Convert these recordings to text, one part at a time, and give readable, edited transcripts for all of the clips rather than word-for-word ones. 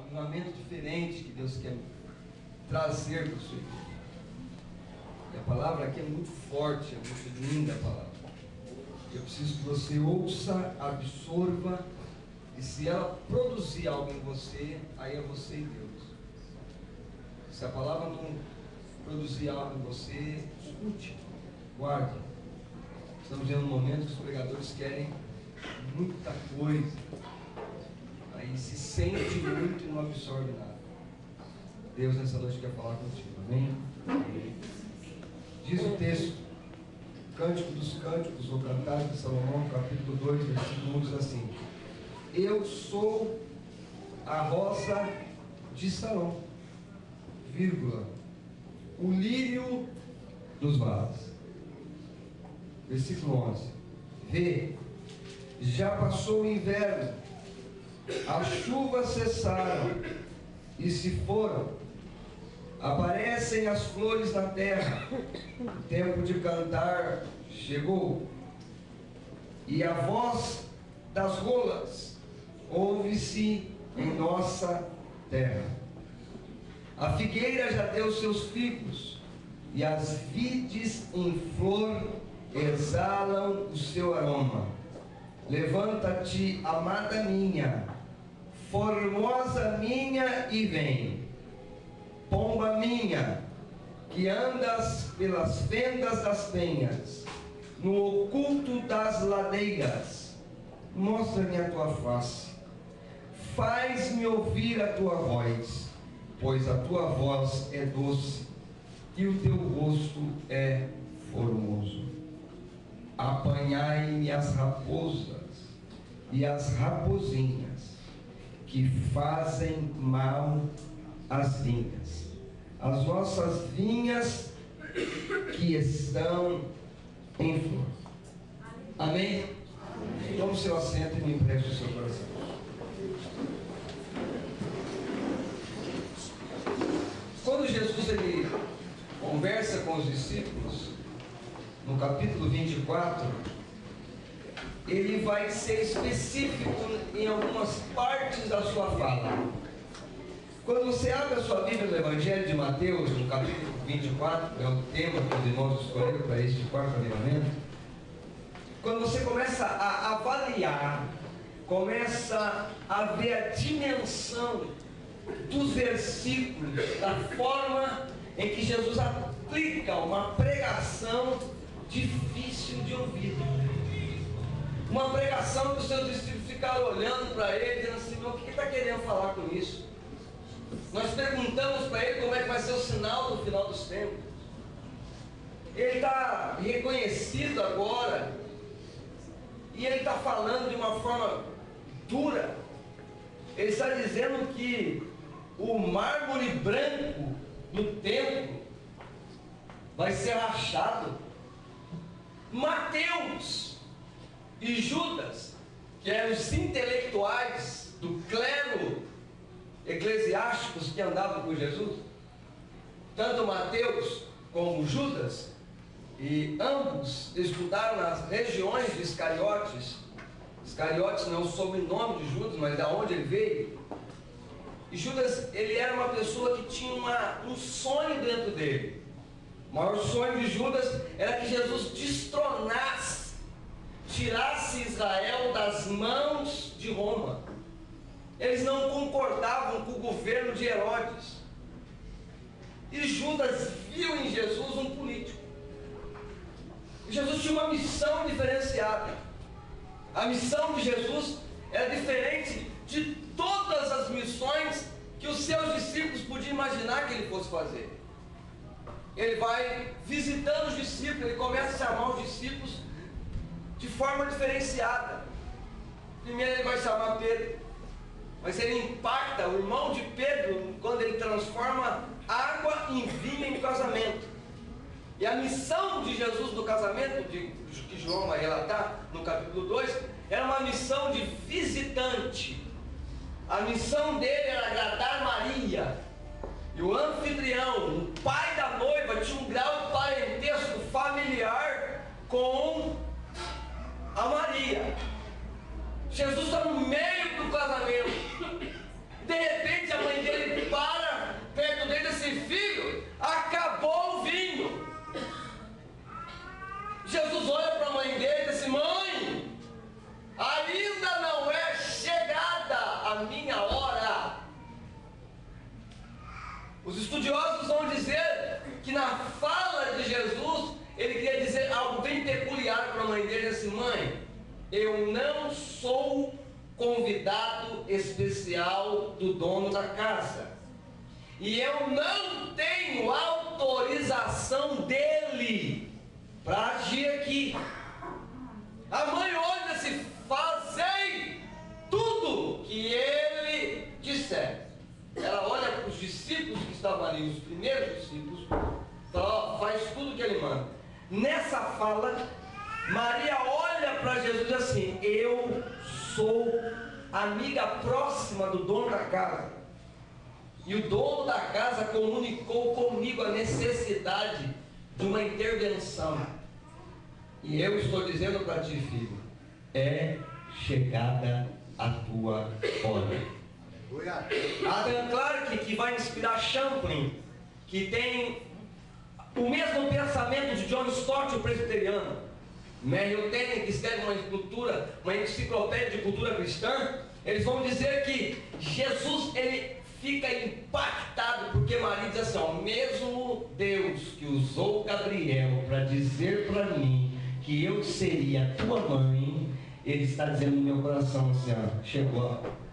avivamento diferente que Deus quer trazer para a sua igreja. E a palavra aqui é muito forte, é muito linda a palavra. Eu preciso que você ouça, absorva, e se ela produzir algo em você, aí é você e Deus. Se a palavra não produzir algo em você, escute, guarde. Estamos vivendo um momento que os pregadores querem muita coisa, aí se sente muito e não absorve nada. Deus nessa noite quer falar contigo, amém? Diz o texto, Cântico dos Cânticos, ou Cantares de Salomão, capítulo 2, versículo 1, diz assim: eu sou a rosa de Sarão, vírgula, o lírio dos vales. Versículo 11: vê, já passou o inverno, as chuvas cessaram e se foram, aparecem as flores na terra, o tempo de cantar chegou, e a voz das rolas ouve-se em nossa terra. A figueira já deu seus figos, e as vides em flor exalam o seu aroma. Levanta-te, amada minha, formosa minha, e vem. Pomba minha, que andas pelas fendas das penhas, no oculto das ladeiras, mostra-me a tua face, faz-me ouvir a tua voz, pois a tua voz é doce e o teu rosto é formoso. Apanhai-me as raposas e as rapozinhas, que fazem mal às vinhas, as nossas vinhas que estão em flor. Amém? Tome o seu assento e me empreste o seu coração. Quando Jesus ele conversa com os discípulos, no capítulo 24, ele vai ser específico em algumas partes da sua fala. Quando você abre a sua Bíblia no Evangelho de Mateus, no capítulo 24, é o tema que os irmãos escolheram para este quarto avivamento. Quando você começa a avaliar, começa a ver a dimensão dos versículos, da forma em que Jesus aplica uma pregação difícil de ouvir, uma pregação que os seus discípulos ficaram olhando para ele, dizendo assim: o que ele está querendo falar com isso? Nós perguntamos para ele como é que vai ser o sinal do final dos tempos. Ele está reconhecido agora, e ele está falando de uma forma dura. Ele está dizendo que o mármore branco do templo vai ser rachado. Mateus e Judas, que eram os intelectuais do clero eclesiásticos que andavam com Jesus, tanto Mateus como Judas, e ambos estudaram nas regiões de Iscariotes. Iscariotes não é o sobrenome de Judas, mas da onde ele veio. E Judas, ele era uma pessoa que tinha um sonho dentro dele. O maior sonho de Judas era que Jesus destronasse, tirasse Israel das mãos de Roma. Eles não concordavam com o governo de Herodes. E Judas viu em Jesus um político. E Jesus tinha uma missão diferenciada. A missão de Jesus era diferente de todas as missões que os seus discípulos podiam imaginar que ele fosse fazer. Ele vai visitando os discípulos, ele começa a chamar os discípulos de forma diferenciada. Primeiro ele vai chamar Pedro, mas ele impacta o irmão de Pedro quando ele transforma água em vinho em casamento. E a missão de Jesus no casamento, que João vai relatar no capítulo 2, era uma missão de visitante. A missão dele era agradar Maria. E o anfitrião, o pai da noiva, tinha um grau de parentesco familiar com a Maria. Jesus está no meio do casamento. De repente a a minha hora. Os estudiosos vão dizer que na fala de Jesus, ele queria dizer algo bem peculiar para a mãe dele, assim: mãe, eu não sou convidado especial do dono da casa, e eu não tenho autorização dele para agir aqui. A mãe olha-se: fazei tudo que ele disser. Ela olha para os discípulos que estavam ali, os primeiros discípulos, fala: faz tudo que ele manda. Nessa fala, Maria olha para Jesus e diz assim: eu sou amiga próxima do dono da casa, e o dono da casa comunicou comigo a necessidade de uma intervenção, e eu estou dizendo para ti, filho, é chegada a tua hora. Adam Clarke, que vai inspirar Champlin, que tem o mesmo pensamento de John Stott, o presbiteriano, Merrill Tenney, que escreve uma enciclopédia de cultura cristã, eles vão dizer que Jesus, ele fica impactado, porque Maria diz assim: ó, mesmo Deus que usou Gabriel para dizer para mim que eu seria tua mãe, ele está dizendo no meu coração assim: ó, chegou a hora.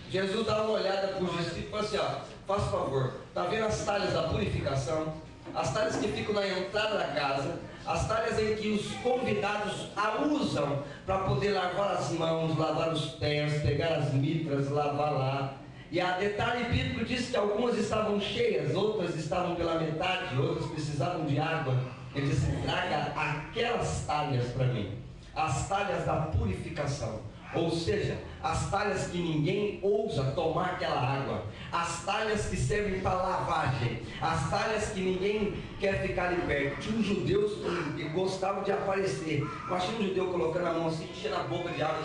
Jesus dá uma olhada para os discípulos e fala assim: ó, faz favor, está vendo as talhas da purificação? As talhas que ficam na entrada da casa, as talhas em que os convidados a usam para poder lavar as mãos, lavar os pés, pegar as mitras, lavar lá. E a detalhe bíblico diz que algumas estavam cheias, outras estavam pela metade, outras precisavam de água. Ele disse: traga aquelas talhas para mim, as talhas da purificação. Ou seja, as talhas que ninguém ousa tomar aquela água, as talhas que servem para lavagem, as talhas que ninguém quer ficar ali perto. Tinha uns judeus que gostavam de aparecer. Imagina um judeu colocando a mão assim, enchendo a boca de água,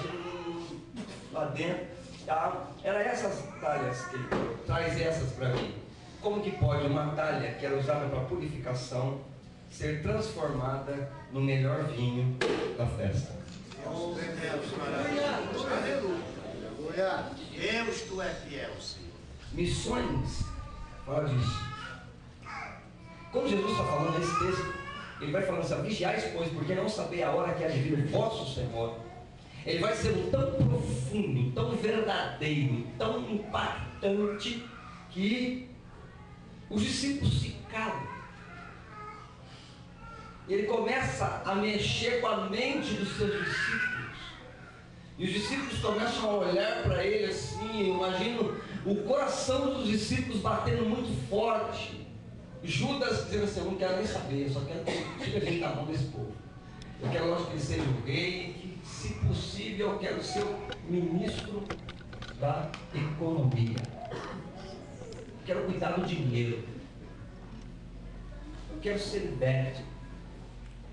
lá dentro. Tá? Era essas talhas que ele falou: traz essas para mim. Como que pode uma talha que era usada para purificação ser transformada no melhor vinho da festa? Aleluia. Deus, tu é fiel, Senhor. Missões fala disso. Quando Jesus está falando nesse texto, ele vai falando assim: vigiais, pois, porque não sabei a hora que há de vir o vosso Senhor. Ele vai sendo tão profundo, tão verdadeiro, tão impactante, que os discípulos se calam. Ele começa a mexer com a mente dos seus discípulos, e os discípulos começam a olhar para ele assim. Eu imagino o coração dos discípulos batendo muito forte. Judas dizendo assim: eu não quero nem saber, eu só quero que tire a gente da mão desse povo. Eu quero, lógico, que ele seja o rei, que, se possível, eu quero ser o ministro da economia, eu quero cuidar do dinheiro, eu quero ser liberto.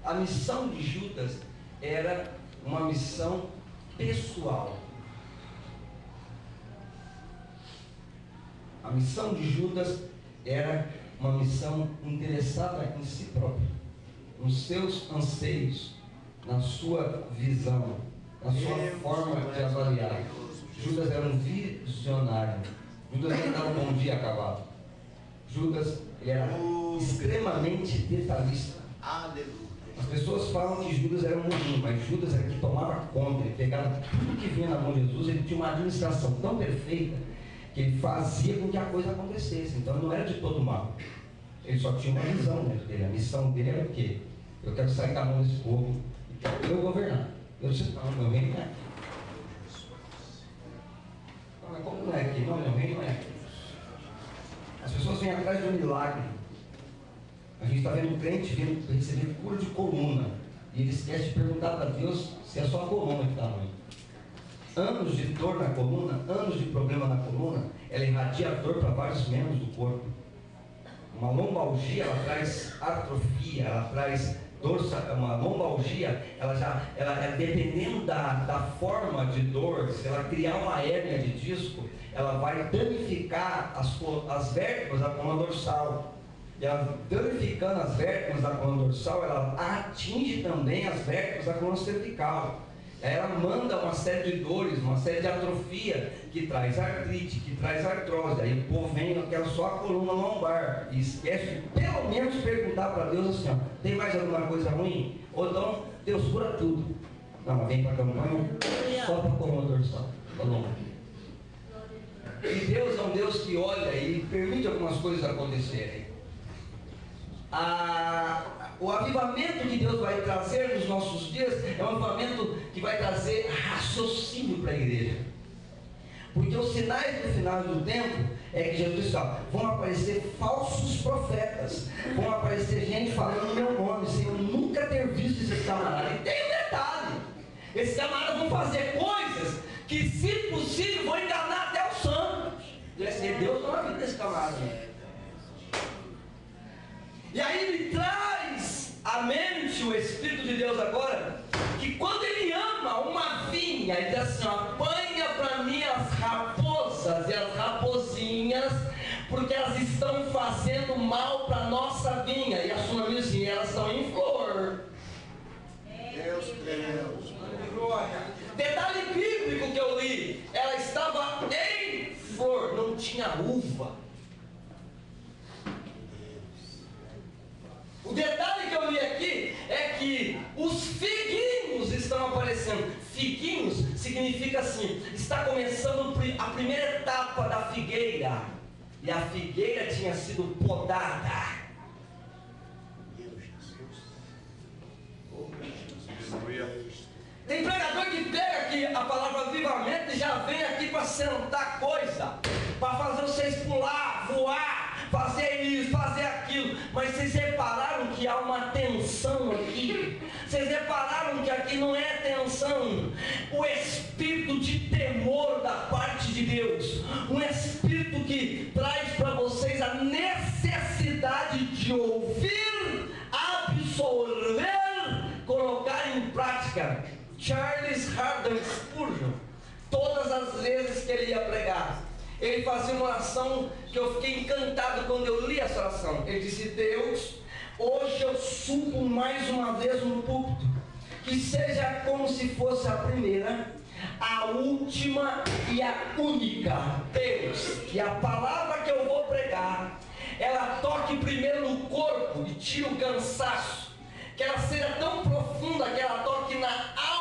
A missão de Judas era uma missão pessoal. A missão de Judas era uma missão interessada em si próprio, nos seus anseios, na sua visão, na sua forma de avaliar. Judas era um visionário. Judas não dava um bom dia a cavalo. Judas, ele era extremamente detalhista. Aleluia. As pessoas falam que Judas era um moinho, mas Judas era que tomava conta. Ele pegava tudo que vinha na mão de Jesus. Ele tinha uma administração tão perfeita que ele fazia com que a coisa acontecesse. Então não era de todo mal. Ele só tinha uma visão dentro dele. A missão dele era o quê? Eu quero sair da mão desse povo e quero eu governar. Eu disse: não, meu reino não é aqui. Não, mas como não é aqui? Não, meu reino não é aqui. As pessoas vêm atrás de um milagre. A gente está vendo um crente vindo receber cura de coluna, e ele esquece de perguntar para Deus se é só a coluna que está ruim. Anos de dor na coluna, anos de problema na coluna, ela irradia dor para vários membros do corpo. Uma lombalgia, ela traz atrofia, ela traz dor. Uma lombalgia, ela dependendo da forma de dor, se ela criar uma hérnia de disco, ela vai danificar as vértebras da coluna dorsal. E ela, danificando as vértebras da coluna dorsal, ela atinge também as vértebras da coluna cervical. ela manda uma série de dores, uma série de atrofia, que traz artrite, que traz artrose. Aí o povo vem, eu quero só a coluna lombar, e esquece de pelo menos perguntar para Deus assim, ó, tem mais alguma coisa ruim? Ou então, Deus cura tudo. Não, mas vem para a campanha, só para a coluna dorsal, coluna. E Deus é um Deus que olha e permite algumas coisas acontecerem. O avivamento que Deus vai trazer nos nossos dias é um avivamento que vai trazer raciocínio para a igreja. Porque os sinais do final do tempo é que Jesus disse, ó, vão aparecer falsos profetas, vão aparecer gente falando o meu nome, sem eu nunca ter visto esse camarada. E tem um detalhe, esses camaradas vão fazer coisas que, se possível, vão enganar até os santos. E assim, Deus não vai vir desse camarada. E aí ele traz à mente o Espírito de Deus agora, que quando ele ama uma vinha, ele diz assim, apanha para mim as raposas e as raposinhas, porque elas estão fazendo mal para a nossa vinha. E a sua vizinha, elas estão em flor. Deus. Detalhe bíblico que eu li, ela estava em flor, não tinha uva. O detalhe que eu li aqui é que os figuinhos estão aparecendo. Figuinhos significa assim, está começando a primeira etapa da figueira. E a figueira tinha sido podada. Tem pregador que pega aqui a palavra avivamento e já vem aqui para sentar coisa, para fazer vocês pular, voar, fazer isso, fazer aquilo. Mas vocês repararam que há uma tensão aqui? Vocês repararam que aqui não é tensão? O espírito de temor da parte de Deus, um espírito que traz para vocês a necessidade de ouvir, absorver, colocar em prática. Charles Haddon Spurgeon, todas as vezes que ele ia pregar, ele fazia uma oração que eu fiquei encantado quando eu li essa oração. Ele disse, Deus, hoje eu subo mais uma vez no púlpito, que seja como se fosse a primeira, a última e a única. Deus, que a palavra que eu vou pregar, ela toque primeiro no corpo e tire o cansaço, que ela seja tão profunda que ela toque na alma,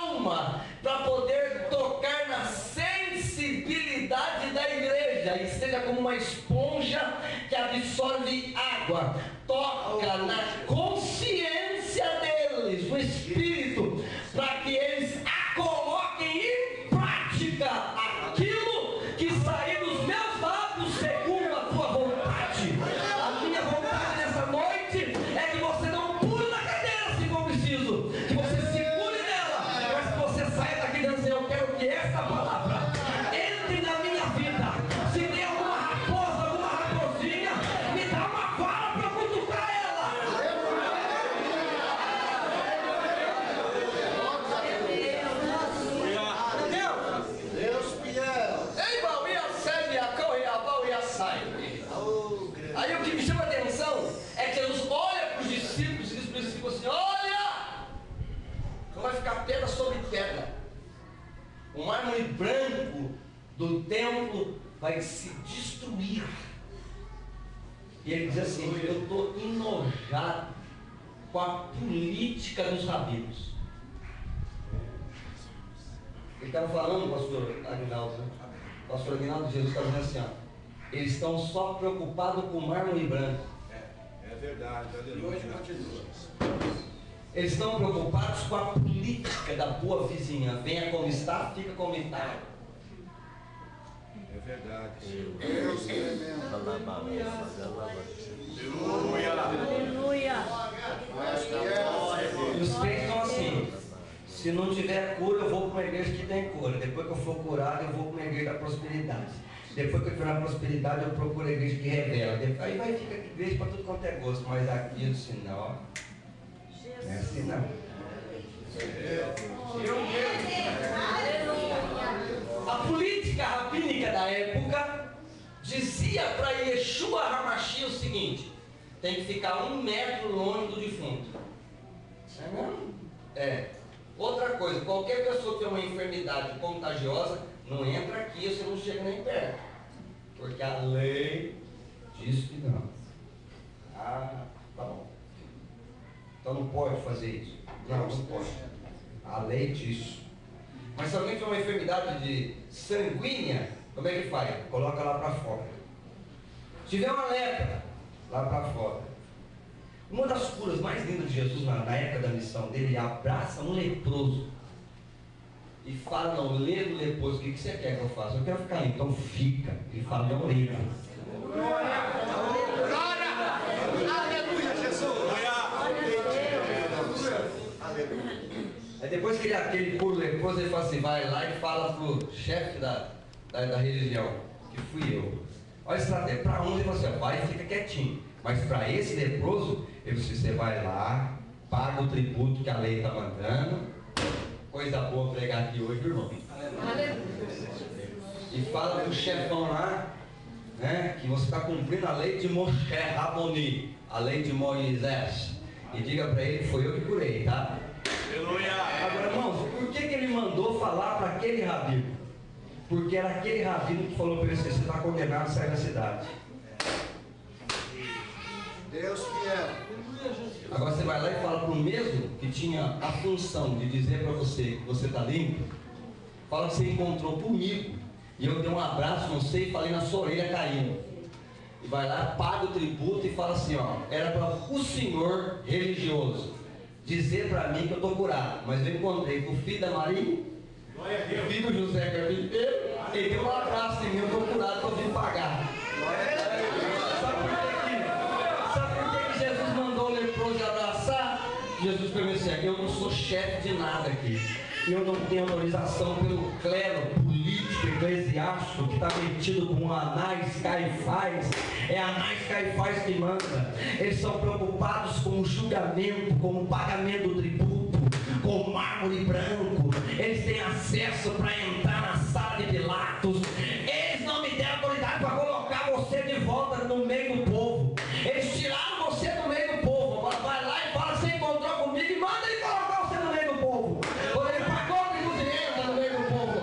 para poder tocar na sensibilidade da igreja e seja como uma esponja que absorve água, toca na consciência deles, o Espírito, para que eles coloquem em prática aquilo que sair dos meus lábios segundo a tua vontade. A minha vontade nessa noite é que você não pule na cadeira se for preciso, que você segure nela, mas que você saia daqui dizendo assim, eu quero que essa palavra entre na minha vida. Se tem alguma raposa, alguma raposinha, me dá uma vara para cutucar ela. Deus fiel. Aí o que me chama a atenção é que Jesus olha para os discípulos e diz para os discípulos assim, olha, não vai ficar pedra sobre pedra. O mármore branco do templo vai se destruir. E ele diz assim, eu estou enojado com a política dos rabinos. Ele estava falando, pastor Aguinaldo, né? Pastor Aguinaldo, Jesus estava dizendo assim, ó, eles estão só preocupados com o mármore branco. É verdade, aleluia. Eles estão preocupados com a política da boa vizinha. Venha como está, fica como está. É verdade. Deus tremendo. Aleluia. E os crentes estão assim, se não tiver cura, eu vou para uma igreja que tem cura. Depois que eu for curado, eu vou para uma igreja da prosperidade. Depois que eu for na prosperidade, eu procuro a igreja que revela. Aí vai ficar igreja para tudo quanto é gosto. Mas aqui eu disse, não, não é assim não. A política rabínica da época dizia para Yeshua HaMashiach o seguinte, tem que ficar 1 metro longe do defunto. Outra coisa, qualquer pessoa que tem uma enfermidade contagiosa, não entra aqui, você não chega nem perto. Porque a lei diz que não. Ah, tá bom. Então não pode fazer isso. Não pode. A lei diz. Mas se alguém tem uma enfermidade sanguínea, como é que faz? Coloca lá para fora. Se tiver uma lepra, lá para fora. Uma das curas mais lindas de Jesus na época da missão dele, ele abraça um leproso e fala, não, lê no leproso, o que você quer que eu faça? Eu quero ficar limpo, então fica. Ele fala, não liga. Aleluia, Jesus! Aí depois que ele cura o leproso, ele fala assim, vai lá e fala pro chefe da religião, que fui eu. Olha a estratégia, para um ele fala assim, vai e fica quietinho. Mas para esse leproso, ele disse, você vai lá, paga o tributo que a lei está mandando. Coisa boa pregar aqui hoje, irmão. E fala para o chefão lá, né, que você está cumprindo a lei de Moshe Raboni, a lei de Moisés. E diga para ele, foi eu que curei, tá? Aleluia! Agora, irmãos, por que ele mandou falar para aquele rabino? Porque era aquele rabino que falou para ele, você está condenado a sair da cidade. Deus fiel. Agora você vai lá e fala para o mesmo que tinha a função de dizer para você que você está limpo, fala que você encontrou comigo, e eu dei um abraço, não sei, e falei na sua orelha caindo. E vai lá, paga o tributo e fala assim, ó, era para o senhor religioso dizer para mim que eu estou curado, mas eu encontrei com o filho da Maria, o filho do José Carpinteiro, ele deu um abraço em mim, eu estou curado, estou vindo pagar. Sabe por que Jesus mandou o leproso abraçar? Jesus perguntou assim, eu não sou chefe de nada aqui. Eu não tenho autorização pelo clero político, eclesiástico, que está metido com Anás, Caifás. É Anás, Caifás que manda. Eles são preocupados com o julgamento, com o pagamento do tributo, com o mármore branco. Eles têm acesso para entrar na sala de Pilatos. Eles não me deram autoridade para colocar você de volta no meio do povo. Eles tiraram você do meio do povo. Vai lá e fala, você encontrou comigo e manda ele colocar você no meio do povo. Ele pagou o tributo e entra no meio do povo.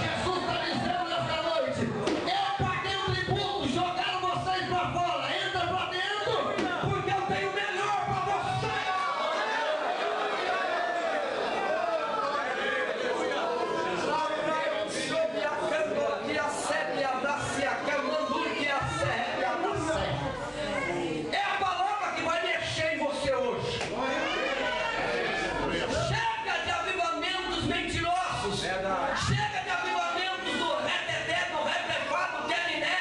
Jesus está dizendo nessa noite, eu paguei o tributo, jogaram vocês para fora, entra para dentro, porque eu tenho o melhor para vocês. É a palavra que vai mexer em você hoje. Chega de avivamentos mentirosos. Chega de avivamentos do reteté, do reprefado, do queriné.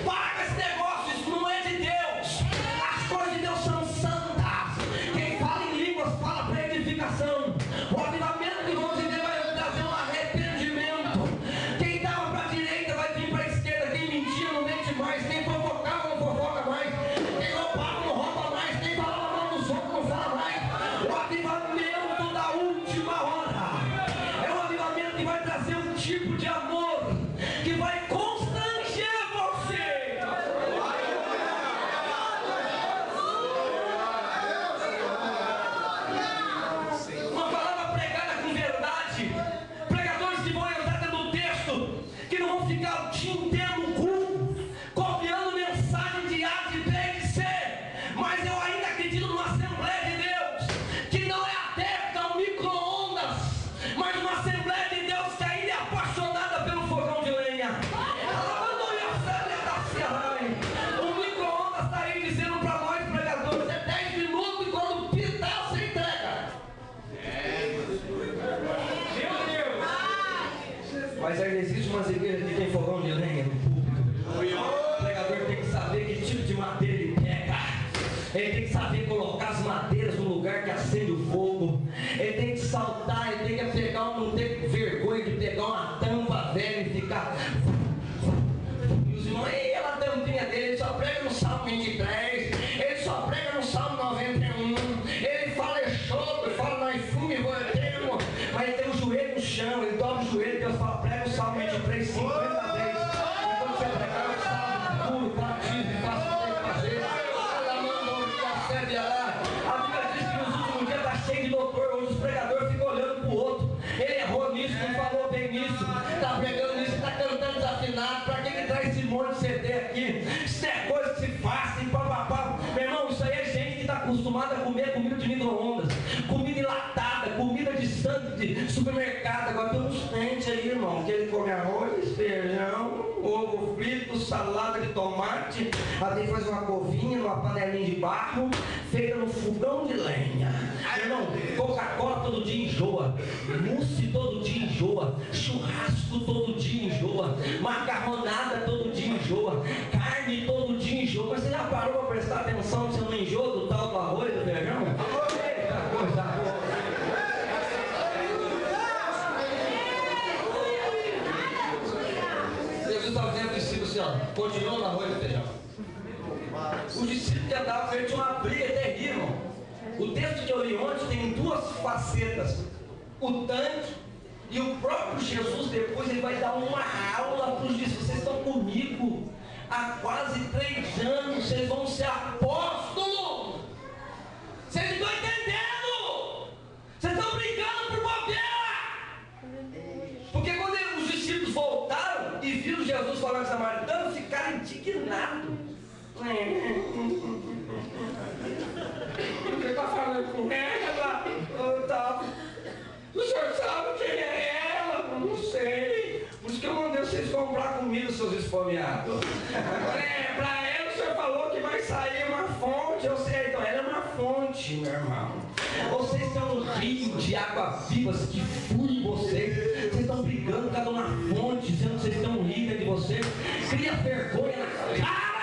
Paga esse negócio, isso não é de Deus. As coisas de Deus são santas. Quem fala em línguas fala para edificação. O avivamento que vamos viver vai trazer um arrependimento. Quem dava para a direita vai vir para a esquerda. Quem mentia não mente mais. Quem fofocava não fofoca mais. Quem roubava não rouba mais. Quem falava mal dos outros não fala mais. O avivamento da última hora é um avivamento que vai trazer um tipo de amor que vai constranger você. Uma palavra pregada com verdade. Pregadores que vão entrar dentro do texto, que não vão ficar o dia inteiro no culto, copiando mensagem de A, de B e de C. Mas eu ainda acredito numa Assembleia de Deus, que não é adepta ao micro-ondas, mas uma Assembleia de Deus que ainda é apaixonada pelo fogão de lenha. O micro-ondas está aí dizendo para nós, pregadores, é 10 minutos e quando pitar você entrega. Mas ainda existe umas igrejas que tem fogão de lenha no público. O pregador tem que saber que tipo de madeira ele pega. Ele tem que saber colocar as madeiras no lugar que acende o fogo. Ele tem que saltar, ele tem que pegar, não ter vergonha de pegar uma tampa velha e ficar. E os irmãos, e a tampinha dele, ele só prega no Salmo 23, ele só prega no Salmo 91, ele fala Exodo, ele fala nós fume e eterno, mas ele tem o joelho no chão, ele dobra o joelho, Deus fala, prega o Salmo 23, 50 vezes. E quando você pregar o Salmo puro, batize, faça o que tem que fazer. A Bíblia diz que nos últimos dias está cheio de doutor, hoje os pregadores ficam olhando para o outro. monte de CD aqui, isso é coisa que se faz, e papapá. Meu irmão, isso aí é gente que está acostumada a comer comida de micro-ondas, comida enlatada, comida de supermercado. Agora tem uns crentes aí, irmão, que ele come arroz, feijão, ovo frito, salada de tomate, aí faz uma covinha numa panelinha de barro, feita no fogão de lenha. Irmão, Coca-Cola todo dia enjoa, mousse todo dia enjoa, churrasco todo dia enjoa, macarronada todo dia enjoa, carne todo dia enjoa. Mas você já parou para prestar atenção se você não enjoa do tal do arroz, do feijão? Eita coisa boa! Jesus estava dizendo para os discípulos assim, ó, continua no arroz e feijão. Os discípulos que andavam com ele tinham uma briga terrível. O texto que eu li ontem tem duas facetas. O tanque e o próprio Jesus depois ele vai dar uma aula para os discípulos. Vocês estão comigo há quase 3 anos, vocês vão ser apóstolos. Vocês não estão entendendo. Vocês estão brincando por bobeira. Porque quando os discípulos voltaram e viram Jesus falando samaritano, ficaram indignados. Você está falando com ela? O senhor sabe quem é ela? Não sei. Por isso que eu mandei vocês comprar comida, seus esfomeados. Para ela o senhor falou que vai sair uma fonte. Eu sei, então ela é uma fonte, meu irmão. Vocês são um rio de água viva que flui em vocês. Vocês estão brigando por causa de uma fonte, dizendo que vocês estão um líder de vocês. Cria vergonha na cara.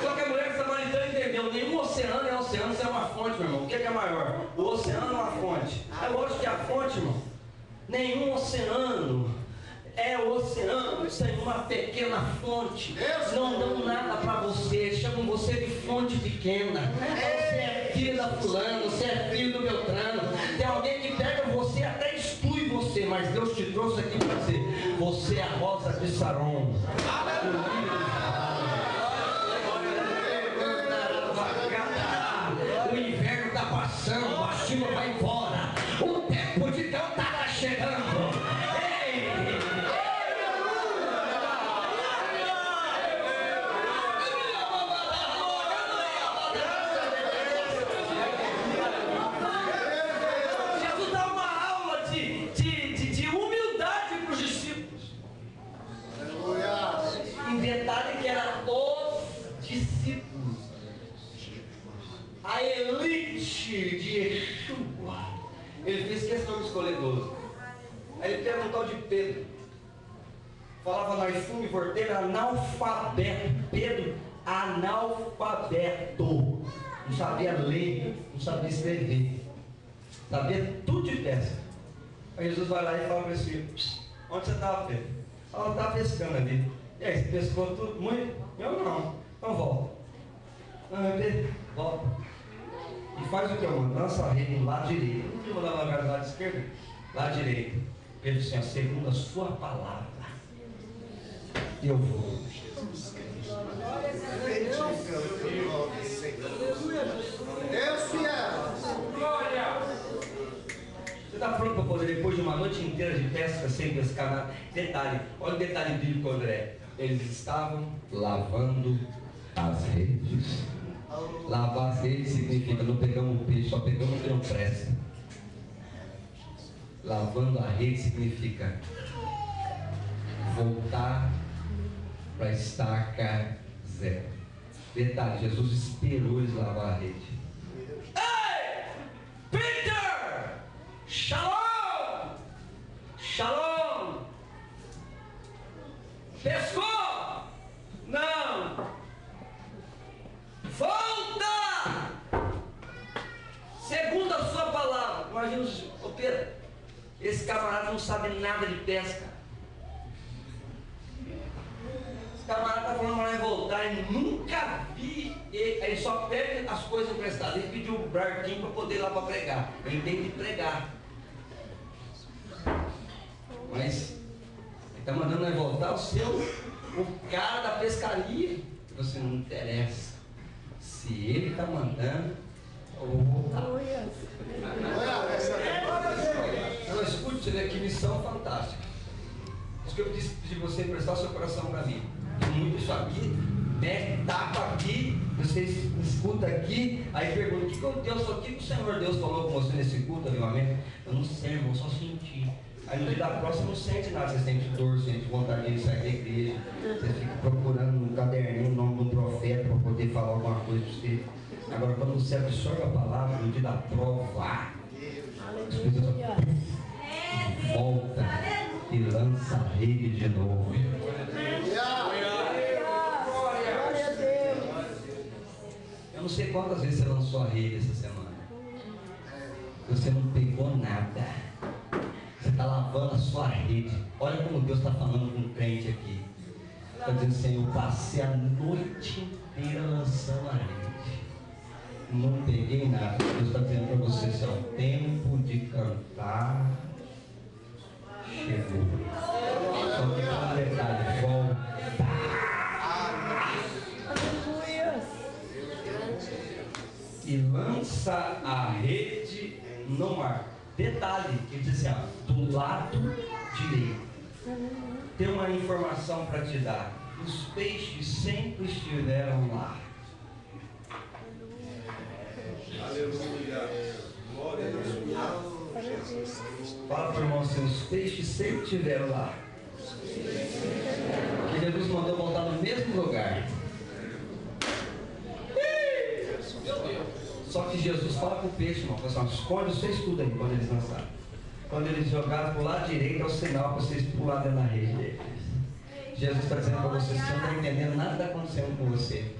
Só que a mulher samaritana entendeu, nenhum oceano é oceano, isso é uma fonte, meu irmão. O que é maior? O oceano ou a fonte? É lógico que é a fonte, irmão. Nenhum oceano é o oceano sem uma pequena fonte. Não dão nada para você, chamam você de fonte pequena. Você é filho da fulana, você é filho do Beltrano. Tem alguém que pega você até exclui você, mas Deus te trouxe aqui para dizer, você é a rosa de Saron. O inverno está passando, a chuva vai embora, o tempo de cantar está chegando. Jesus dá uma aula de humildade para os discípulos. Em detalhe que era os discípulos, a elite de Yeshua. Ele fez questão de escolher 12. Aí ele pega um tal de Pedro, falava nós fumo porteiro, analfabeto. Pedro, analfabeto, não sabia ler, não sabia escrever, sabia tudo de pesca. Aí Jesus vai lá e fala para esse filho, onde você estava, Pedro? Ela estava pescando ali. E aí, você pescou tudo? Muito? Eu não. Então volta. Não, Pedro, volta. E faz o que eu mando, lança a rede do lado direito. Não vou dar do lado esquerdo? Lado direito. Pedro disse, segundo a sua palavra, eu vou. Deus fiel. Você está pronto para poder, depois de uma noite inteira de pesca sem pescar nada? Detalhe, olha o detalhe bíblico, André. Eles estavam lavando as redes. Lavar as redes significa não pegamos o peixe, só pegamos o que não presta. Lavando a rede significa voltar para a estaca zero. Detalhe, Jesus esperou eles lavar a rede. Ei! Peter! Shalom! Shalom! Pescou? Não! Volta! Segundo a sua palavra. Imagina, ô Pedro, esse camarada não sabe nada de pesca. Esse camarada está falando para voltar e nunca vi. Ele só pega as coisas emprestadas. Ele pediu o barquinho para poder ir lá para pregar. Ele tem que pregar. Mas ele está mandando nós voltar o cara da pescaria. Você não interessa. Se ele está mandando, eu vou voltar. Então escute, você vê que missão fantástica. Por isso que eu pedi você emprestar o seu coração para mim. Muito isso aqui, né? Tapa aqui, você escuta aqui, aí pergunta, o que o Senhor Deus falou com você nesse culto, avivamento? Eu não sei, irmão, só senti. Aí no dia da próxima não sente nada, você sente dor, sente vontade de sair da igreja, você fica procurando no caderninho o nome do profeta para poder falar alguma coisa para você. Agora quando você absorve a palavra, no dia da prova, volta e lança a rede de novo. Eu não sei quantas vezes você lançou a rede essa semana. Você não pegou nada. Você está lavando a sua rede. Olha como Deus está falando com o crente aqui. Está dizendo assim, eu passei a noite inteira lançando a rede. Não peguei nada. Deus está dizendo para você, é o tempo de cantar. Chegou. Só que uma detalhe, volta. E lança a rede no mar. Detalhe, ele diz assim, ó, do lado direito. Tem uma informação para te dar. Os peixes sempre estiveram lá. Aleluia. Glória a Deus. Fala para o irmão assim, os peixes sempre estiveram lá. Que Jesus mandou voltar no mesmo lugar. Só que Jesus fala com o peixe, irmão, pessoal, esconde os seus tudo aí quando eles lançaram. Quando eles jogaram para o lado direito, é o sinal para vocês pular dentro da rede deles. Jesus está dizendo para vocês, você não está entendendo nada que está acontecendo com você.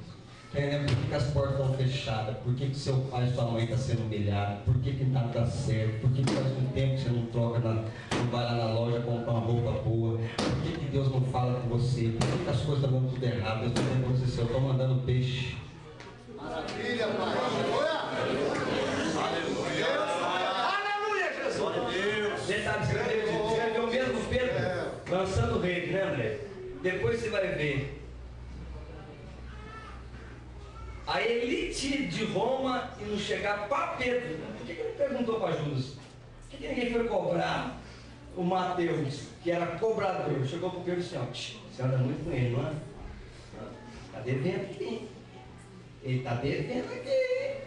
Está entendendo por que as portas estão fechadas, por que seu pai e sua mãe estão sendo humilhados, por que nada está certo, por que faz um tempo que você não troca, não vai lá na loja comprar uma roupa boa, por que Deus não fala com você, por que as coisas estão dando tudo errado. Deus está dizendo para você, eu estou mandando peixe. Maravilha, Pai. Aleluia, Jesus. Detalhe, você viu o mesmo Pedro lançando rede, né, André? Depois você vai ver a elite de Roma e não chegar para Pedro. Por que ele perguntou para Judas? Por que ninguém foi cobrar o Mateus, que era cobrador? Chegou para o Pedro e disse, ó, você anda muito com ele, não é? Está devendo aqui. Ele está devendo aqui.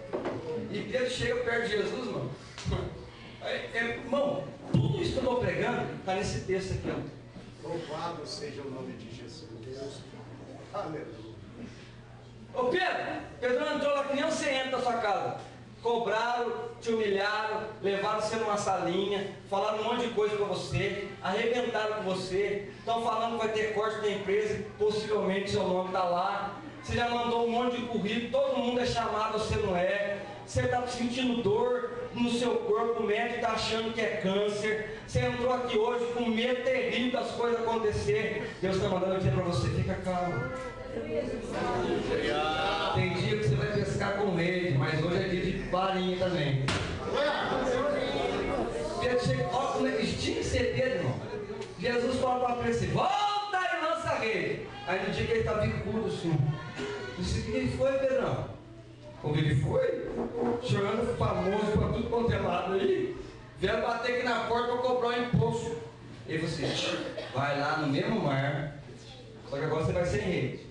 E Pedro chega perto de Jesus, mano. Irmão, tudo isso que eu estou pregando está nesse texto aqui, ó. Louvado seja o nome de Jesus. Aleluia. Ô Pedro entrou lá que nem você entra na sua casa. Cobraram, te humilharam, levaram você numa salinha, falaram um monte de coisa para você, arrebentaram com você, estão falando que vai ter corte da empresa, possivelmente seu nome está lá. Você já mandou um monte de currículo, todo mundo é chamado, você não é. Você está sentindo dor no seu corpo, o médico está achando que é câncer. Você entrou aqui hoje com medo terrível das coisas acontecer. Deus está mandando dizer para você, fica calmo. Tem dia que você vai pescar com rede, mas hoje é dia de farinha também. Pedro chega, ó, como é que tinha que ser Pedro, irmão? Jesus fala para ele assim, volta e lança a rede. Aí no dia que ele está bicudo assim, disse, o que foi, Pedrão? Como ele foi? Chorando famoso para tudo quanto é lado aí. Vieram bater aqui na porta para cobrar o imposto. Ele falou assim, vai lá no mesmo mar, só que agora você vai sem rede.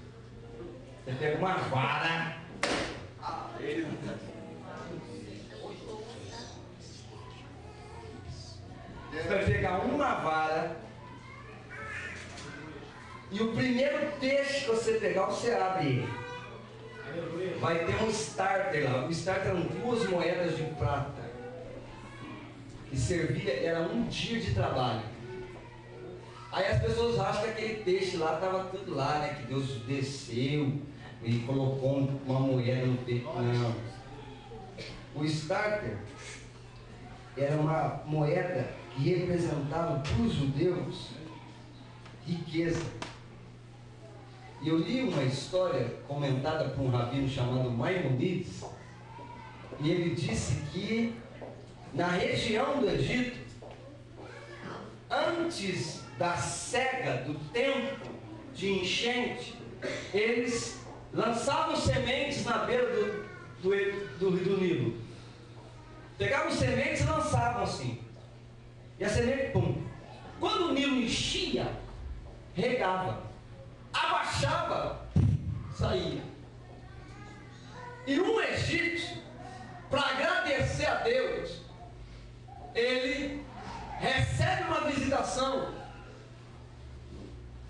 Você pega uma vara. Você vai pegar uma vara. E o primeiro peixe que você pegar, você abre ele. Vai ter um starter lá. O starter eram 2 moedas de prata. Que servia, era um dia de trabalho. Aí as pessoas acham que aquele peixe lá estava tudo lá, né? Que Deus desceu e colocou uma moeda no peixe. Não. O starter era uma moeda que representava para os judeus riqueza. E eu li uma história comentada por um rabino chamado Maimonides, e ele disse que na região do Egito, antes da cega do tempo de enchente, eles lançavam sementes na beira do Nilo. Pegavam sementes e lançavam assim. E a semente, pum. Quando o Nilo enchia, regava, abaixava, saía. E um egípcio, para agradecer a Deus, ele recebe uma visitação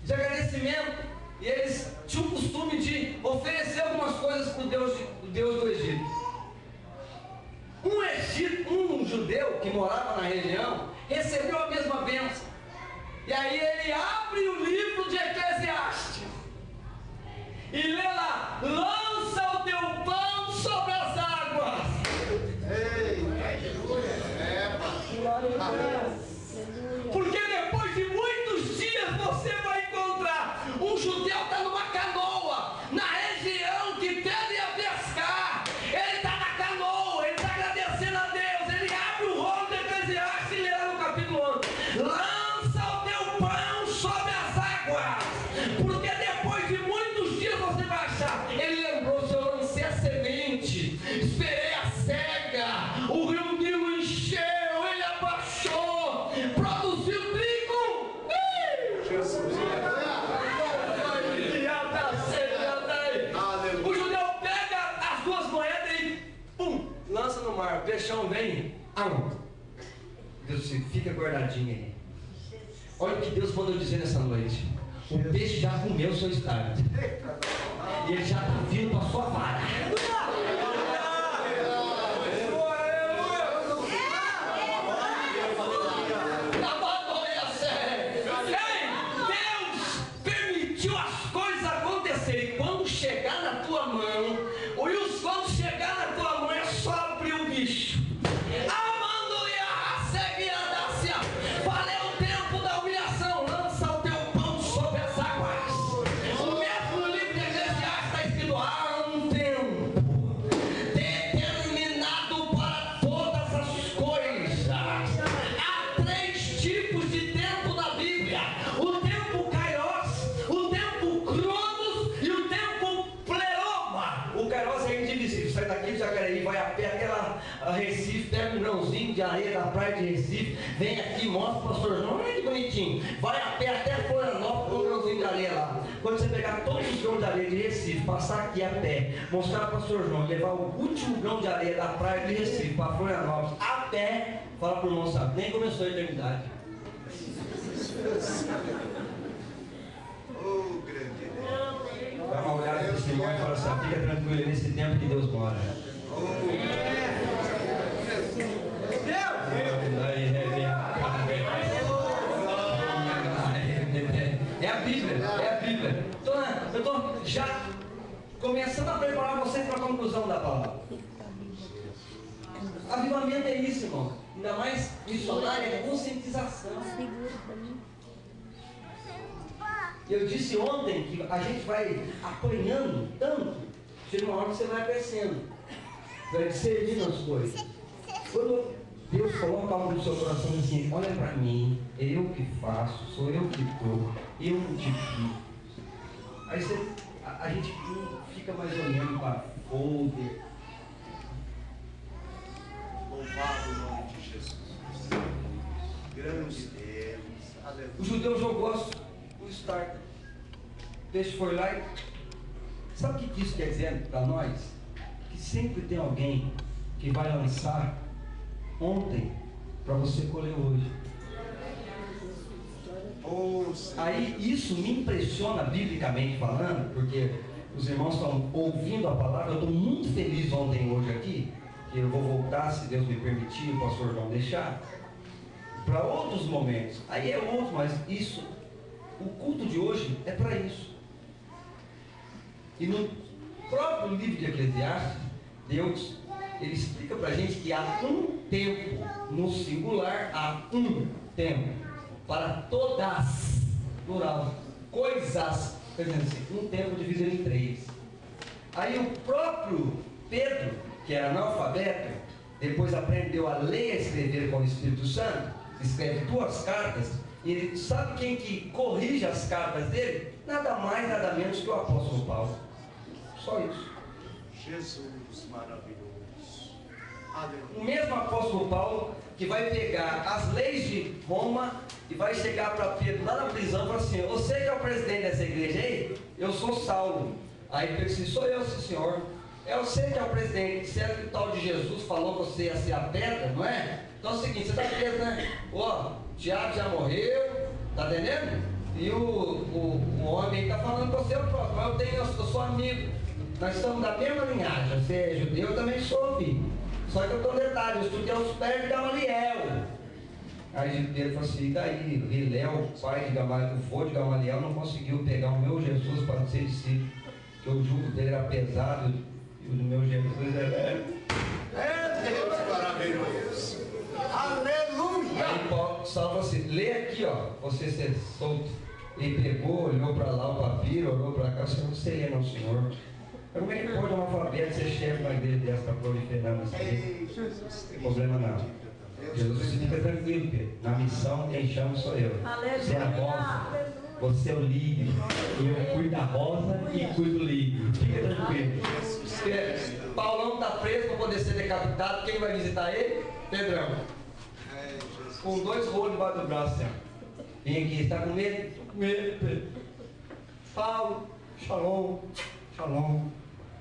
de agradecimento, e eles tinham o costume de oferecer algumas coisas para o Deus do Egito. Um judeu que morava na região recebeu a mesma bênção, e aí ele abre o livro de Eclesiastes e lê lá: lança o teu pão sobre as águas. Porque depois de muitos dias você vai encontrar um judeu está numa canoa na região que tende a pescar. Ele está na canoa, ele está agradecendo a Deus. Ele abre o rolo de Eclesiastes e lê lá no capítulo 11: lança o teu pão sobre as águas, porque depois de muitos dias você vai achar. Ele lembrou: se eu lancei a semente, esperei a cega, o rio Nilo encheu, ele abaixou, produziu trigo. Jesus. O judeu pega as duas moedas e pum, lança no mar. O peixão vem. Deus disse: fica guardadinho aí. Olha o que Deus mandou dizer nessa noite: o peixe já comeu o seu estado, e ele já está vindo para a sua vara. Deus permitiu as coisas acontecerem. Quando chegar na tua mão, quando chegar na tua mão é só abrir o bicho. Valeu o tempo da humilhação. Lança o teu pão sobre as águas. O mesmo livro de Eclesiastes está escrito: há um tempo determinado para todas as coisas. Há 3 tipos de tempo na Bíblia: o tempo Kairos, o tempo Cronos e o tempo Pleroma. O Kairos é indivisível. Sai daqui de Jacareí, vai a pé até lá a Recife, pega um grãozinho de areia da praia de Recife, vem aqui, mostra o pastor João, olha que bonitinho, vai a pé até Florianópolis com um grãozinho de areia lá. Quando você pegar todos os grãos de areia de Recife, passar aqui a pé, mostrar para o pastor João, levar o último grão de areia da praia de Recife para Florianópolis, a pé, fala para o irmão: sabe, nem começou a eternidade. Oh, grande Deus. Dá uma olhada para esse irmão e fala assim: fica tranquilo, nesse tempo que Deus mora. É a Bíblia, é a Bíblia. Eu estou já começando a preparar vocês para a conclusão da palavra. Avivamento é isso, irmão. Ainda mais missionário, é conscientização. Eu disse ontem que a gente vai apanhando tanto, chega uma hora que você vai crescendo, vai discernindo as coisas. Quando Deus coloca algo no seu coração assim: olha para mim, eu que faço, sou eu que dou, eu multiplico. Aí a gente fica mais olhando para folder. Louvado o nome de Jesus. Grande Deus. Aleluia. O judeu jogou o starter. O peixe foi lá e... Sabe o que isso quer dizer para nós? Que sempre tem alguém que vai lançar ontem para você colher hoje. Aí isso me impressiona biblicamente falando, porque os irmãos estão ouvindo a palavra. Eu estou muito feliz ontem, hoje aqui, que eu vou voltar, se Deus me permitir, o pastor João deixar, para outros momentos. Aí é outro, mas isso, o culto de hoje é para isso. E no próprio livro de Eclesiastes, Deus, ele explica para a gente que há um tempo, no singular, há um tempo para todas, plural, coisas, quer dizer assim, um tempo dividido em 3. Aí o próprio Pedro, que era analfabeto, depois aprendeu a ler e a escrever com o Espírito Santo, escreve 2 cartas, e ele sabe quem que corrige as cartas dele? Nada mais, nada menos que o apóstolo Paulo. Só isso. Jesus maravilhoso. Aleluia. O mesmo apóstolo Paulo que vai pegar as leis de Roma e vai chegar para Pedro lá na prisão visão e falou assim: você que é o presidente dessa igreja aí? Eu sou Saulo. Aí ele disse: sou eu, sim, senhor. Eu sei que é o presidente, certo que o tal de Jesus falou que você ia ser a pedra, não é? Então é o seguinte, você está preso, né? Ó, Tiago já morreu, tá entendendo? E o homem está falando com você, o próximo, eu sou amigo. Nós estamos da mesma linhagem, você é judeu, eu também sou, filho. Só que eu estou detalhe, eu estudei aos pés de Gamaliel. Aí ele falou assim: e daí, Hilel, o pai de Gamaliel, o vô de Gamaliel, não conseguiu pegar o meu Jesus para ser discípulo, porque o jugo dele era pesado e o do meu Jesus é leve. É Deus maravilhoso. Aleluia. Aí Paulo salva assim: lê aqui, ó, você ser solto. Ele pegou, olhou para lá o papiro, olhou para cá, você não sei, não, senhor. Como é que pode um alfabeto ser chefe na igreja dessa para proliferando assim? Não tem problema não. Jesus, fica tranquilo, Pedro. Na missão, quem chama sou eu. Você é a rosa, você é o lírio. E eu cuido da rosa e cuido do lírio. Fica tranquilo. Porque Paulão está preso para poder ser decapitado. Quem vai visitar ele? Pedrão. Com 2 rolos debaixo do braço, assim. Vem aqui, está com medo? Estou com medo, Pedro. Paulo, shalom, shalom.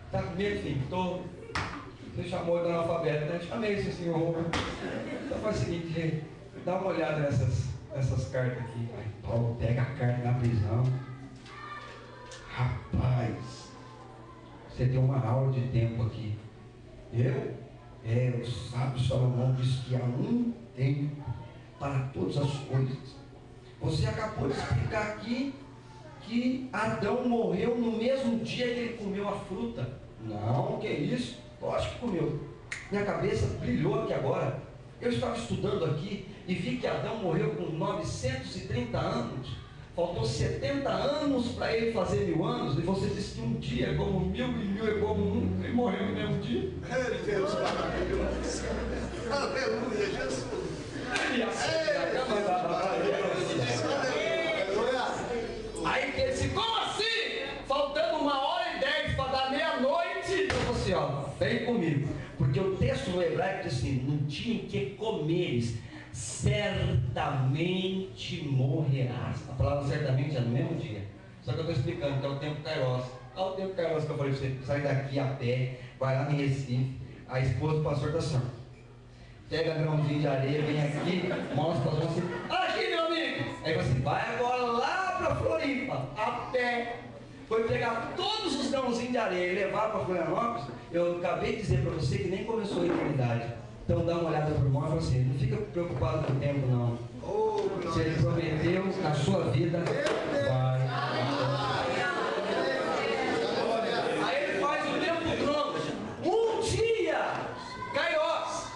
Está com medo, filho? Estou. Você chamou de analfabeto, né? Chamei esse senhor. Então faz o seguinte, dá uma olhada nessas cartas aqui. Aí Paulo pega a carta na prisão. Rapaz, você tem uma aula de tempo aqui. Eu? O sábio Salomão disse que há um tempo para todas as coisas. Você acabou de explicar aqui que Adão morreu no mesmo dia que ele comeu a fruta. Não, que isso? Lógico que comeu. Minha cabeça brilhou aqui agora. Eu estava estudando aqui e vi que Adão morreu com 930 anos. Faltou 70 anos para ele fazer 1000 anos. E você disse que um dia é como 1000 e 1000 é como 1. Ele morreu no mesmo dia. É Deus maravilhoso. Aleluia, Jesus. Aí ele disse: como assim? Faltando 1h10 para dar meia-noite. Eu falei assim: ó, vem comigo. Porque o texto no hebraico diz assim: no dia em que comeres, certamente morrerás. A palavra certamente é no mesmo dia. Só que eu estou explicando que é o tempo Kairos. Olha o tempo Kairos que eu falei para você: sai daqui a pé, vai lá em Recife. A esposa do pastor está assim: pega grãozinho de areia, vem aqui, mostra para você: aqui, meu amigo. Aí você vai agora lá para Floripa, a pé. Foi pegar todos os grãozinhos de areia e levar para Florianópolis. Eu acabei de dizer para você que nem começou a eternidade. Então dá uma olhada por mão e fala assim: não fica preocupado com o tempo não. Se ele prometeu na sua vida, vai. Aí ele faz o tempo cronos. Um dia, Kairos,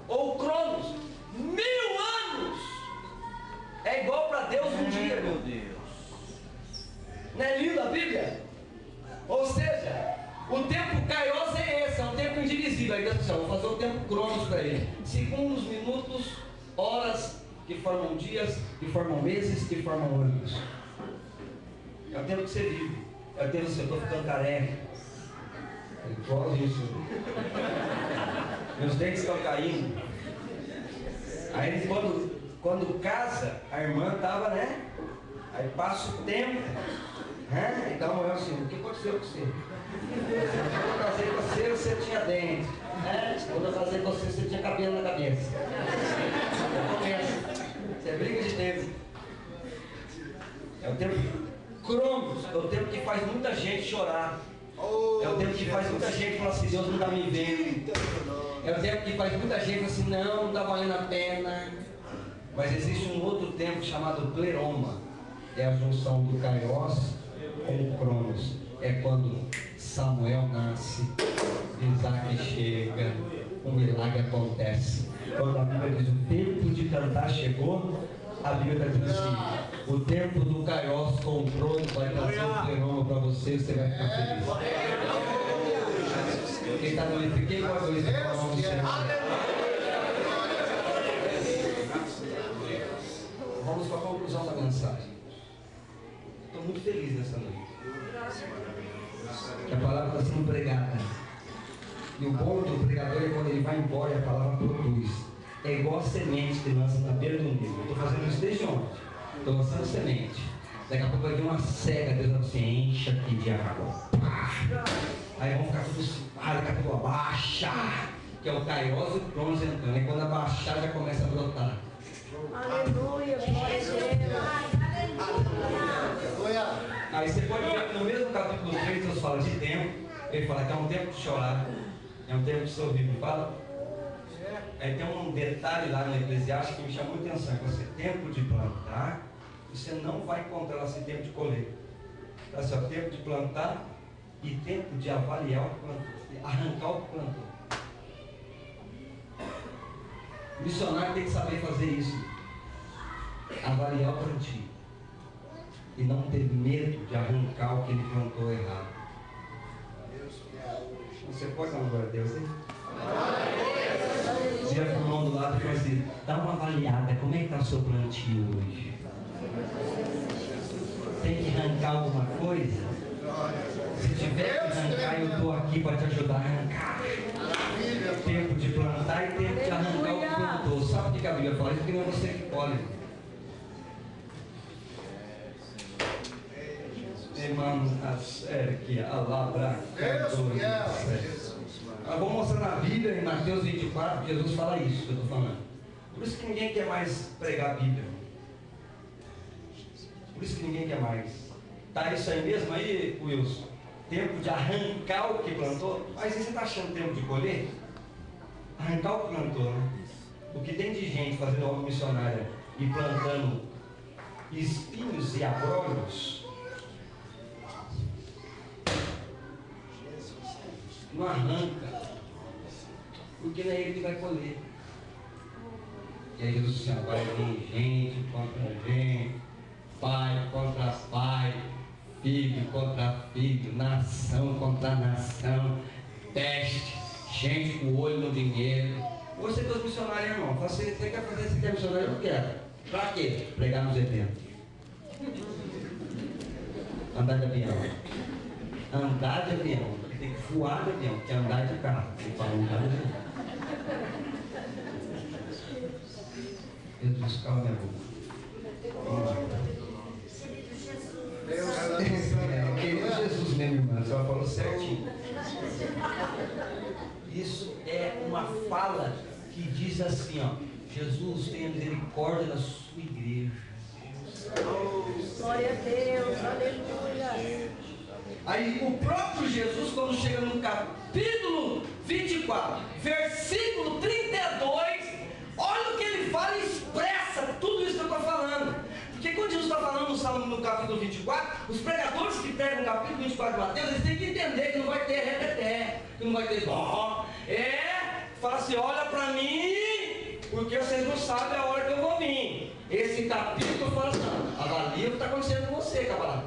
ou cronos, 1000 anos. É igual para Deus um dia, meu Deus. Não é lindo a Bíblia? Ou seja, o tempo Kairos é esse, é um tempo indivisível. Aí Deus disse: vou fazer o tempo cronos para ele. Segundos, minutos, horas, que formam dias, que formam meses, que formam anos. É o tempo que você vive. É o tempo que você está ficando careca. É igual isso. Meus dentes estão caindo. Aí quando casa, a irmã estava, né? Aí passa o tempo. Aí dá uma olhada assim: o que aconteceu com você? Quando eu casei com você, você tinha dente. Quando eu casei com você tinha cabelo na cabeça. Você briga de tempo. É o tempo cronos, é o tempo que faz muita gente chorar. É o tempo que faz muita gente falar assim: Deus não está me vendo. É o tempo que faz muita gente falar assim: não está valendo a pena. Mas existe um outro tempo chamado pleroma. É a junção do Kairos com o Cronos. É quando Samuel nasce, Isaac chega, um milagre acontece. Quando a Bíblia diz: o tempo de cantar chegou, a Bíblia está dizendo assim: o tempo do Kairos com o Cronos vai trazer um pleroma para você, você vai ficar feliz. Quem está no livro, quem pode ouvir isso para o nome do Senhor? Vamos para a conclusão da mensagem. Estou muito feliz nessa noite. Que a palavra está sendo pregada. E o bom do pregador é quando ele vai embora e a palavra produz. É igual a semente que lança na beira do rio. Eu estou fazendo isso desde ontem. Estou lançando semente. Daqui a pouco vai vir uma cega, Deus vai assim, enche aqui de água. Pá. Aí vão ficar tudo assim, daqui a pouco abaixa, que é o Kairos e o Cronos entrando. E quando abaixar já começa a brotar. Aleluia, glória a Deus. Aí você pode ver que no mesmo capítulo 3 Deus fala de tempo. Ele fala que é um tempo de chorar, é um tempo de sorrir. Não fala? Aí tem um detalhe lá no Eclesiastes que me chamou a atenção. Que você tempo de plantar, você não vai encontrar esse tempo de colher. Tá certo? Tempo de plantar e tempo de avaliar o que plantou, arrancar o que plantou. O missionário tem que saber fazer isso. Avaliar o plantio. E não ter medo de arrancar o que ele plantou errado. Você pode dar uma glória a Deus, hein? Vira para o irmão do lado e fala assim, dá uma avaliada, como é que está o seu plantio hoje? Tem que arrancar alguma coisa? Se tiver que arrancar, eu estou aqui para te ajudar a arrancar. Tempo de plantar e tempo de arrancar o que plantou. Sabe o que a Bíblia fala? Isso que não é você que colhe. Irmãos, que a labra. Vou mostrar na Bíblia, em Mateus 24, Jesus fala isso que eu estou falando. Por isso que ninguém quer mais pregar a Bíblia. Por isso que ninguém quer mais. Tá isso aí mesmo aí, Wilson? Tempo de arrancar o que plantou? Mas você está achando tempo de colher? Arrancar o que plantou, né? O que tem de gente fazendo obra missionária e plantando espinhos e abrolhos, não arranca, porque não é ele que vai colher. E aí Jesus disse, vai vir gente contra gente, pai contra pai, filho contra filho, nação contra nação, teste, gente com o olho no dinheiro. Você que é missionário, irmão, você quer fazer, você quer missionário? Eu não quero. Pra quê? Pregar nos eventos. Andar de avião. Andar de avião. Tem que voar de avião, que é andar de carro. Tem que falar andar de avião. Jesus, calma minha boca. Vamos lá. Querido Jesus, meu irmão, você falou certinho. Isso é uma fala que diz assim, ó. Jesus, tenha misericórdia da sua igreja. Glória a Deus, aleluia. Aí o próprio Jesus, quando chega no capítulo 24, versículo 32, olha o que ele fala e expressa tudo isso que eu estou falando. Porque quando Jesus está falando no capítulo 24, os pregadores que pegam o capítulo 24 de Mateus, eles têm que entender que não vai ter repeté, que não vai ter dó. Fala assim, olha para mim, porque vocês não sabem a hora que eu vou vir. Esse capítulo fala assim, avalia o que está acontecendo com você, camarada.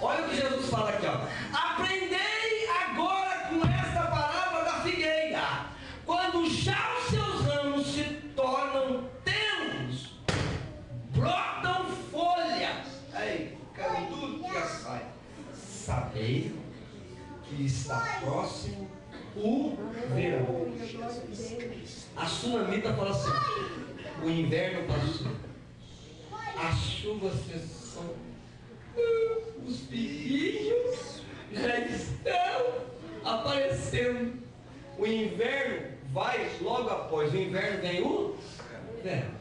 Olha o que Jesus fala aqui, ó. Aprendei agora com esta parábola da figueira. Quando já os seus ramos se tornam tenros, brotam folhas. Aí, caiu tudo que já sai. Sabei que está próximo o verão. A sunamita fala assim, o inverno passou, as chuvas cessou, os pinguinhos já estão aparecendo. O inverno vai logo após o inverno, vem o verão.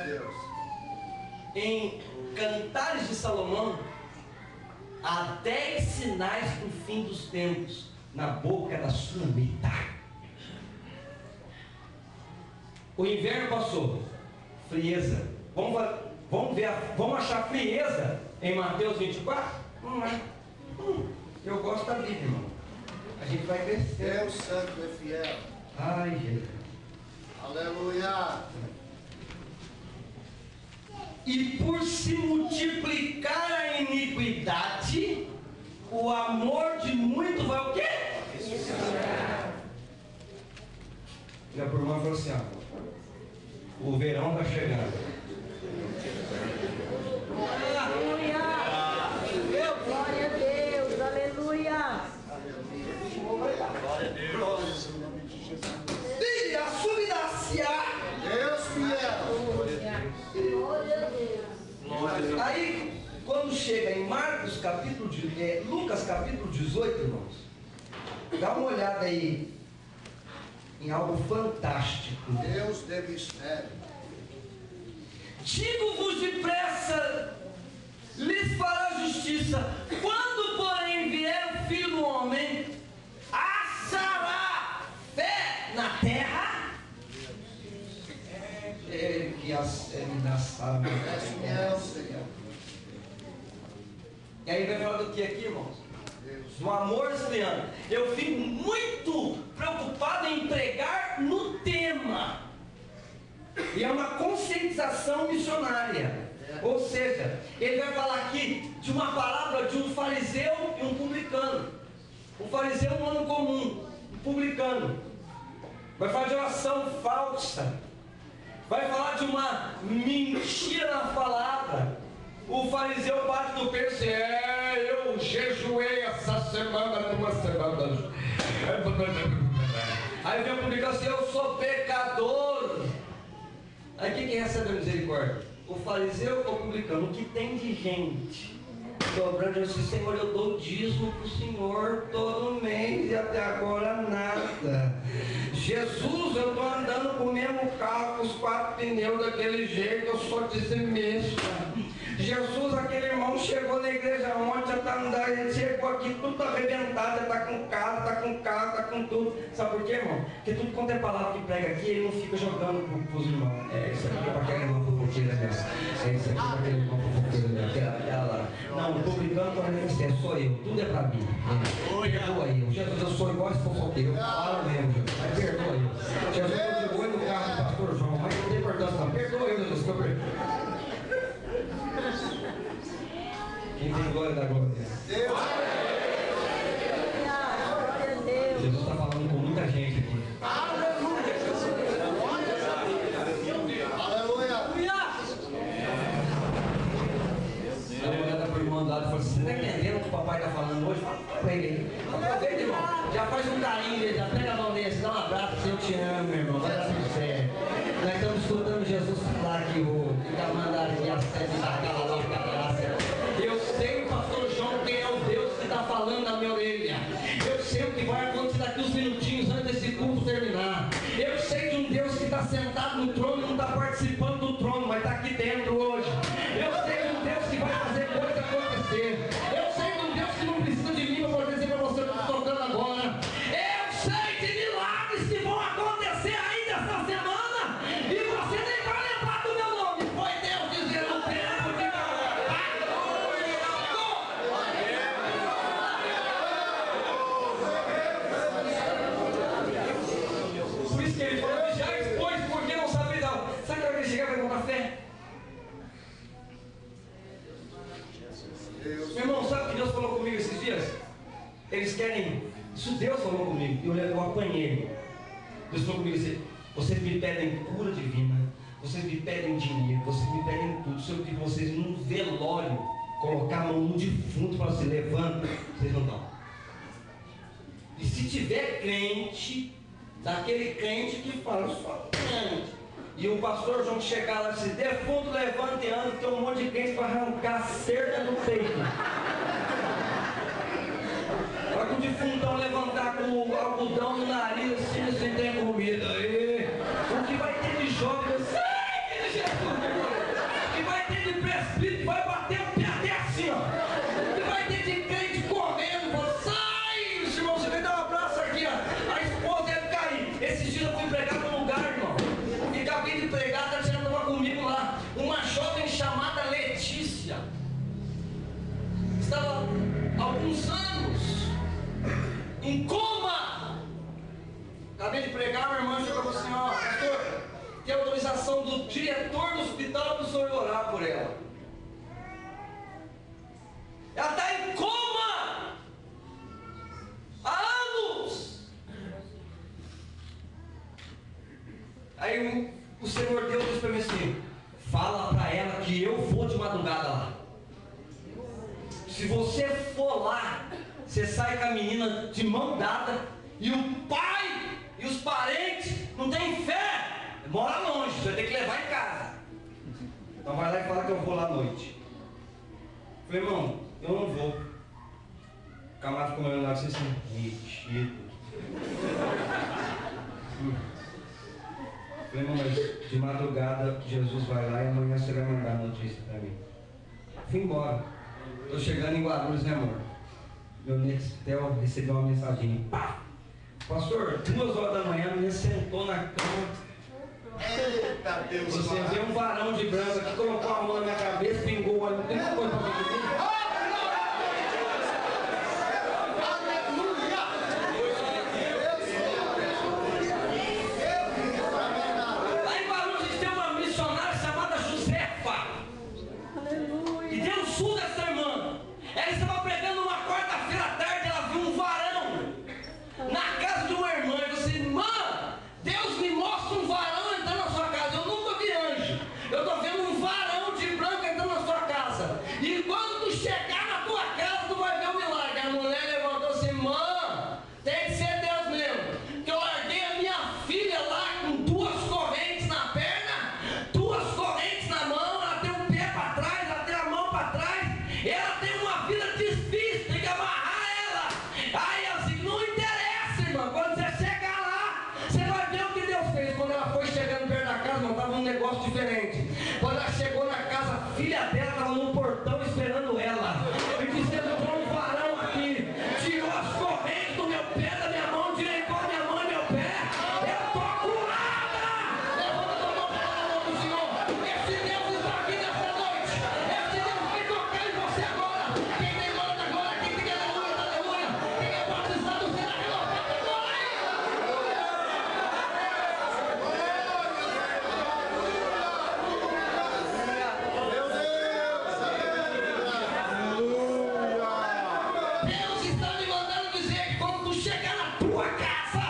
Deus. Em Cantares de Salomão, há 10 sinais para o fim dos tempos na boca da sunamita. O inverno passou, frieza. Vamos achar frieza em Mateus 24? Vamos lá. Eu gosto da Bíblia, irmão. A gente vai crescer. Deus santo é fiel. Ai, gente. Aleluia. E por se multiplicar a iniquidade, o amor de muito vai o quê? E a irmã falou assim, ó, o verão está chegando. Aleluia. Glória a Deus, aleluia. Glória a Deus. E a subdaciar. Deus fiel. Aí, quando chega em Lucas capítulo 18, irmãos, dá uma olhada aí em algo fantástico. Deus de mistério. Digo-vos depressa, lhes fará justiça. Quando, porém, vier o Filho do Homem, achará fé na terra? Ele que ele dá sábio. E aí vai falar do que aqui, irmãos? Do amor esfriando. Eu fico muito preocupado em pregar no tema. E é uma conscientização missionária. Ou seja, ele vai falar aqui de uma parábola de um fariseu e um publicano. O fariseu é um homem comum, um publicano. Vai falar de oração falsa. Vai falar de uma mentira na palavra. O fariseu bate no peito e diz: eu jejuei essa semana, 2 semanas. Aí vem o publicano assim: eu sou pecador. Aí quem recebe a misericórdia? O fariseu ou o publicano? O que tem de gente dobrando e disse: Senhor, eu dou dízimo para o Senhor todo mês e até agora nada. Jesus, eu estou andando com o mesmo carro, com os 4 pneus daquele jeito, eu sou dizimista. Jesus, aquele irmão chegou na igreja ontem, já está andando, ele chegou aqui tudo arrebentado, já está com carro, está com tudo. Sabe por quê, irmão? Porque tudo quanto é palavra que prega aqui, ele não fica jogando para os irmãos. Isso aqui é para aquele irmão fofoqueiro mesmo. Isso aqui é para aquele irmão fofoqueiro mesmo. Não, o publicano quando sou eu, tudo é para mim. Perdoa eu. Jesus, eu sou igual esse fofoqueiro, eu falo mesmo, mas perdoa eu. Jesus, eu de olho no carro do pastor João, mas não tem importância não. Perdoa eu, Jesus, que eu perdoo. Quem tem glória da glória? Deus. Jesus está falando com muita gente aqui. Aleluia. Dá uma olhada para o irmão do lado e fala: você está entendendo o que o papai está falando hoje? Fala para ele. Aproveita, irmão. Já faz um carinho, já pega a mão dele, dá um abraço. Eu te amo, meu irmão. Vai dar tudo certo. Nós estamos escutando Jesus falar aqui o Camandaria, a sede da Gala, da graça. Eu sei, pastor João, quem é o Deus que está falando na minha orelha. Eu sei o que vai acontecer daqui uns minutinhos antes desse culto terminar. Eu sei de um Deus que está sentado no trono e não está participando do trono, mas está aqui dentro hoje. Eu sei de um Deus que vai fazer coisa acontecer. Eu sei de um Deus que não precisa de mim para poder dizer para você o que eu estou tocando agora. Eu sei de milagres que vão acontecer ainda essa semana e você nem vai lembrar do meu nome. Foi Deus dizendo o tempo de Por isso que ele falou: já expôs porque não sabe não. Sabe que ele chegar e vai contar fé? Meu irmão, sabe o que Deus falou comigo esses dias? Eles querem. Isso Deus falou comigo. Eu apanhei. Deus falou comigo assim: vocês me pedem cura divina, vocês me pedem dinheiro, vocês me pedem tudo. Se eu pedir vocês num velório, colocar a mão no defunto para se levanta, vocês não dão. E se tiver crente, daquele crente que fala: eu sou crente, e o pastor João chegar lá e dizer: defunto, levante e anda, tem um monte de crente para arrancar a cerca do peito. Olha que o defuntão levantar com o algodão no nariz, assim, sem ter comida. Aí, o que vai ter de jovem, eu sei de Jesus, o que vai ter de presbítero, vai bater o pé até assim, ó. O que vai ter de crente comendo, fala: sai, irmão, você vem dar um abraço aqui, ó. A esposa deve cair. Esses dias eu fui pregar num lugar, irmão, e acabei de pregar, tá tirando uma comigo lá. Uma jovem chamada Letícia estava há alguns anos em coma. Acabei de pregar, minha irmã chegou e falou assim: ó, pastor, tem autorização do diretor do hospital para o senhor orar por ela. Ela está em coma há anos. Aí o Senhor Deus disse para mim assim: fala para ela que eu vou de madrugada lá. Se você for lá, você sai com a menina de mão dada, e o pai e os parentes não têm fé, mora longe, você vai ter que levar em casa. Então vai lá e fala que eu vou lá à noite. Falei, irmão, eu não vou. O camarada ficou olhando lá e disse assim, metido. Falei, irmão, mas de madrugada Jesus vai lá e amanhã você vai mandar notícia para mim. Fui embora. Estou chegando em Guarulhos, né, amor? Meu Nextel recebeu uma mensagem. Pá! Pastor, 2 horas da manhã, a menina sentou na cama. Eita Deus, Você vê um varão de branco aqui, colocou a mão na minha cabeça, pingou o olho. Não tem uma coisa para ver. Lá em Guarulhos a gente tem uma missionária chamada Josefa. Aleluia. E deu um sul dessa irmã. Ela estava pregando uma quarta-feira à tarde, ela viu um varão na casa de uma irmã. E disse, irmã, Deus me mostra um varão entrando na sua casa. Eu nunca vi anjo. Eu estou vendo um varão de branco entrando na sua casa. E quando tu chegar na tua casa, tu vai ver o milagre. A mulher levantou assim, irmã, tem que ser Deus mesmo. Que eu larguei a minha filha lá com 2 correntes na perna, 2 correntes na mão, ela tem um pé para trás, ela tem a mão para trás, ela tem uma vida difícil, tem que amarrar ela. Aí assim, não interessa, irmã, quando você chegar lá, você vai ver o que Deus fez. Quando ela foi chegando perto da casa, não estava um negócio diferente. Quando ela chegou na casa, a filha dela estava no portão esperando ela. E disse, entrou um varão aqui, tirou as correntes do meu pé, da minha mão, direitou a minha mão e meu pé. Eu estou curada! Levanta a tua mão para a mão do Senhor. Esse Deus está aqui nessa noite. Esse Deus vai tocar em você agora. Quem tem glória da glória, quem tem aleluia, da aleluia. Quem é batizado será renovado agora. Deus está me mandando dizer que quando tu chegar na tua casa,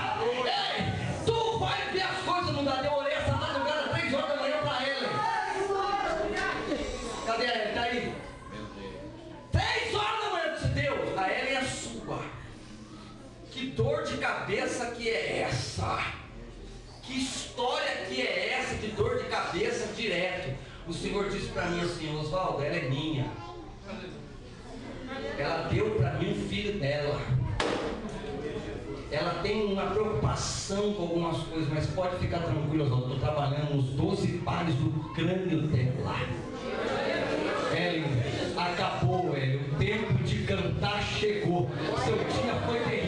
ei, tu vai ver as coisas mudar. Eu orei essa madrugada 3 horas da manhã para ele. Cadê a Ellen? Está aí? 3 horas da manhã, disse Deus, a Ellen é sua. Que dor de cabeça que é essa? Que história que é essa de dor de cabeça direto? O Senhor disse para mim assim, Oswaldo, ela é minha. Ela deu para mim um filho dela. Ela tem uma preocupação com algumas coisas, mas pode ficar tranquilo, Oswaldo. Estou trabalhando nos 12 pares do crânio dela. Ellen, acabou, Ellen. O tempo de cantar chegou. Seu dia foi terrível.